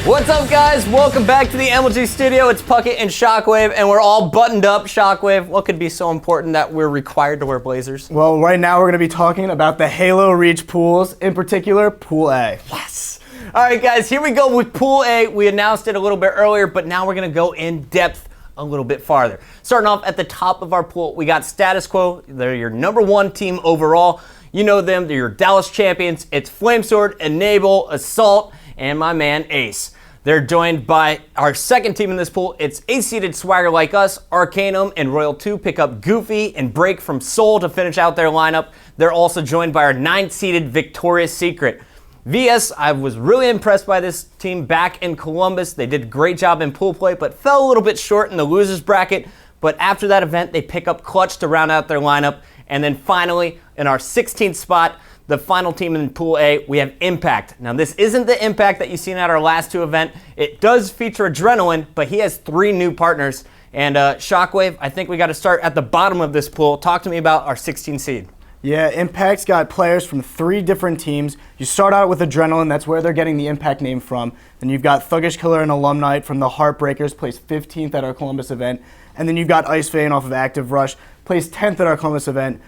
What's up, guys? Welcome back to the MLG studio. It's Puckett and Shockwave, and we're all buttoned up. Shockwave, what could be so important that we're required to wear blazers? Well, right now we're going to be talking about the Halo Reach pools, in particular, Pool A. Yes! All right, guys, here we go with Pool A. We announced it a little bit earlier, but now we're going to go in depth a little bit farther. Starting off at the top of our pool, we got Status Quo. They're your #1 team overall. You know them. They're your Dallas champions. It's Flamesword, Enable, Assault, and my man Ace. They're joined by our second team in this pool. It's 8-seeded Swagger Like Us. Arkanum and Royal 2 pick up Goofy and Break from Soul to finish out their lineup. They're also joined by our 9-seeded Victoria's Secret. VS, I was really impressed by this team back in Columbus. They did a great job in pool play, but fell a little bit short in the losers bracket. But after that event, they pick up Clutch to round out their lineup. And then finally, in our 16th spot, the final team in Pool A, we have Impact. Now, this isn't the Impact that you've seen at our last two events. It does feature Adrenaline, but he has 3 new partners. And Shockwave, I think we got to start at the bottom of this pool. Talk to me about our 16 seed. Yeah, Impact's got players from 3 different teams. You start out with Adrenaline, that's where they're getting the Impact name from. Then you've got Thuggish Killer and Elumnite from the Heartbreakers, placed 15th at our Columbus event. And then you've got Icevayne off of Active Rush, placed 10th at our Columbus event.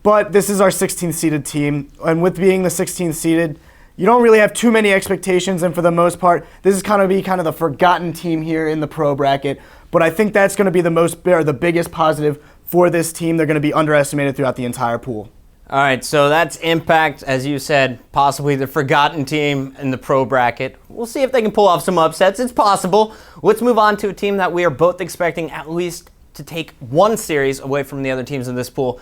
But this is our 16th seeded team, and with being the 16th seeded, you don't really have too many expectations, and for the most part, this is kind of the forgotten team here in the pro bracket. But I think that's going to be the biggest positive for this team. They're going to be underestimated throughout the entire pool. All right, so that's Impact, as you said, possibly the forgotten team in the pro bracket. We'll see if they can pull off some upsets. It's possible. Let's move on to a team that we are both expecting at least to take one series away from the other teams in this pool.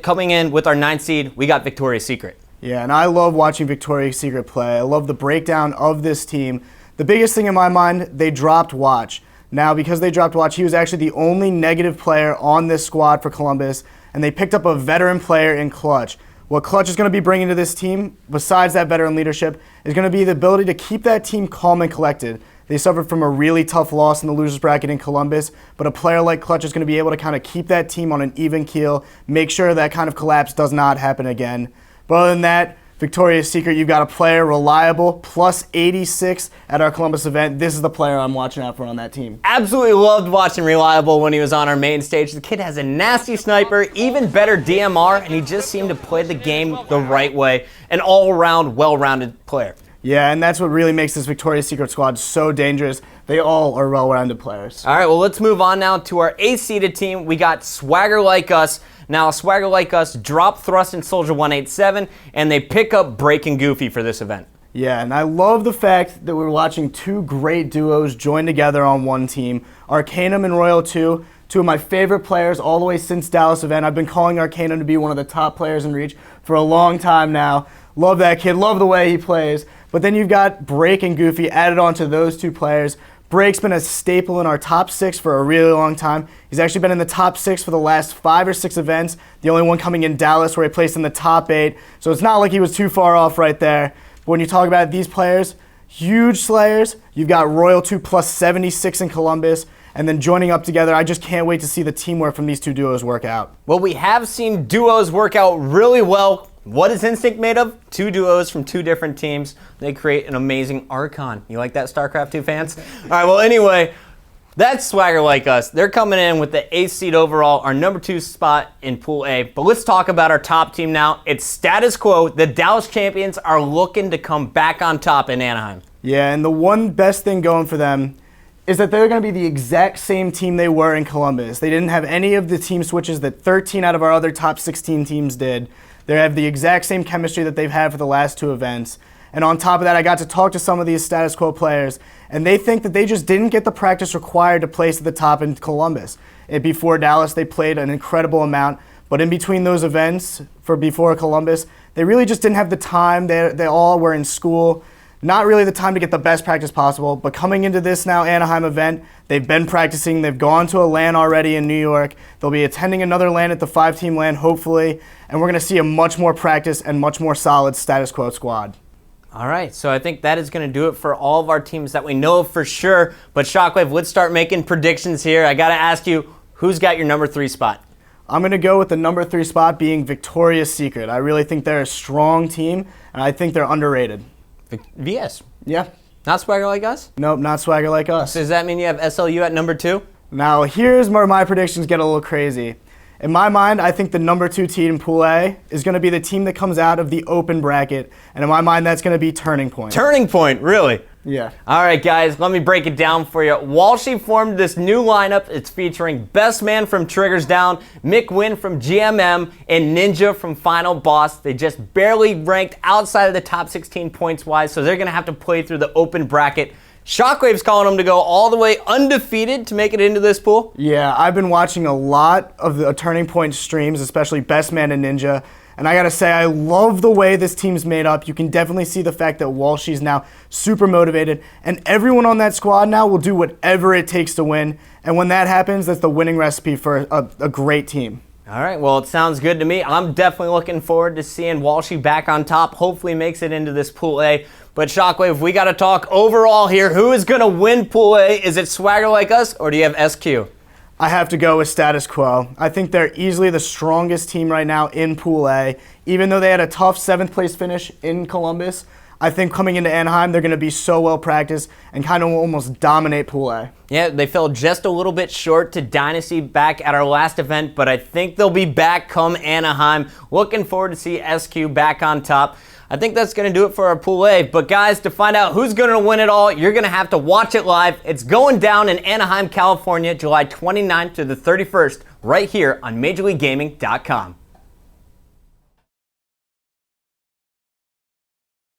Coming in with our 9th seed, we got Victoria's Secret. Yeah, and I love watching Victoria's Secret play. I love the breakdown of this team. The biggest thing in my mind, they dropped Watch. Now, because they dropped Watch, he was actually the only negative player on this squad for Columbus, and they picked up a veteran player in Clutch. What Clutch is going to be bringing to this team, besides that veteran leadership, is going to be the ability to keep that team calm and collected. They suffered from a really tough loss in the losers bracket in Columbus, but a player like Clutch is going to be able to kind of keep that team on an even keel, make sure that kind of collapse does not happen again. But other than that, Victoria's Secret, you've got a player, Reliable, plus 86 at our Columbus event. This is the player I'm watching out for on that team. Absolutely loved watching Reliable when he was on our main stage. The kid has a nasty sniper, even better DMR, and he just seemed to play the game the right way. An all-around, well-rounded player. Yeah, and that's what really makes this Victoria's Secret squad so dangerous. They all are well-rounded players. All right, well, let's move on now to our 8th-seeded team. We got Swagger Like Us. Now, Swagger Like Us drop Thrust and Soldier 187, and they pick up Break and Goofy for this event. Yeah, and I love the fact that we're watching 2 great duos join together on one team. Arkanum and Royal 2, 2 of my favorite players all the way since Dallas event. I've been calling Arkanum to be one of the top players in Reach for a long time now. Love that kid, love the way he plays. But then you've got Break and Goofy added on to those 2 players. Break's been a staple in our top 6 for a really long time. He's actually been in the top 6 for the last 5 or 6 events. The only one coming in Dallas where he placed in the top 8. So it's not like he was too far off right there. But when you talk about these players, huge slayers. You've got Royal 2 plus 76 in Columbus. And then joining up together, I just can't wait to see the teamwork from these 2 duos work out. Well, we have seen duos work out really well. What is Instinct made of? 2 duos from 2 different teams. They create an amazing Archon. You like that, StarCraft 2 fans? All right, well, anyway, that's Swagger Like Us. They're coming in with the 8th seed overall, our #2 spot in Pool A. But let's talk about our top team now. It's Status Quo. The Dallas champions are looking to come back on top in Anaheim. Yeah, and the one best thing going for them is that they're going to be the exact same team they were in Columbus. They didn't have any of the team switches that 13 out of our other top 16 teams did. They have the exact same chemistry that they've had for the last 2 events. And on top of that, I got to talk to some of these Status Quo players, and they think that they just didn't get the practice required to place at the top in Columbus. And before Dallas, they played an incredible amount, but in between those events, for before Columbus, they really just didn't have the time. They all were in school. Not really the time to get the best practice possible, but coming into this now Anaheim event, they've been practicing. They've gone to a LAN already in New York. They'll be attending another LAN at the 5-team LAN, hopefully, and we're going to see a much more practice and much more solid Status Quo squad. All right, so I think that is going to do it for all of our teams that we know for sure. But Shockwave, let's start making predictions here. I got to ask you, who's got your #3 spot? I'm going to go with the #3 spot being Victoria's Secret. I really think they're a strong team, and I think they're underrated. VS. Yeah. Not Swagger Like Us? Nope, not Swagger Like Us. Does that mean you have SLU at number 2? Now, here's where my predictions get a little crazy. In my mind, I think the number 2 team in Pool A is going to be the team that comes out of the open bracket. And in my mind, that's going to be Turning Point. Turning Point, really? Yeah. All right, guys, let me break it down for you. Walshy formed this new lineup. It's featuring Best Man from Triggers Down, Mick Wynn from GMM, and Ninja from Final Boss. They just barely ranked outside of the top 16 points-wise, so they're going to have to play through the open bracket. Shockwave's calling them to go all the way undefeated to make it into this pool. Yeah, I've been watching a lot of the Turning Point streams, especially Best Man and Ninja. And I gotta say, I love the way this team's made up. You can definitely see the fact that Walshy's now super motivated, and everyone on that squad now will do whatever it takes to win. And when that happens, that's the winning recipe for a great team. All right, well, it sounds good to me. I'm definitely looking forward to seeing Walshy back on top. Hopefully makes it into this Pool A. But Shockwave, we got to talk overall here. Who is going to win Pool A? Is it Swagger Like Us, or do you have SQ? I have to go with Status Quo. I think they're easily the strongest team right now in Pool A. Even though they had a tough 7th place finish in Columbus, I think coming into Anaheim, they're going to be so well practiced and kind of almost dominate Pool A. Yeah, they fell just a little bit short to Dynasty back at our last event, but I think they'll be back come Anaheim. Looking forward to see SQ back on top. I think that's going to do it for our Pool A. But guys, to find out who's going to win it all, you're going to have to watch it live. It's going down in Anaheim, California, July 29th to the 31st, right here on MajorLeagueGaming.com.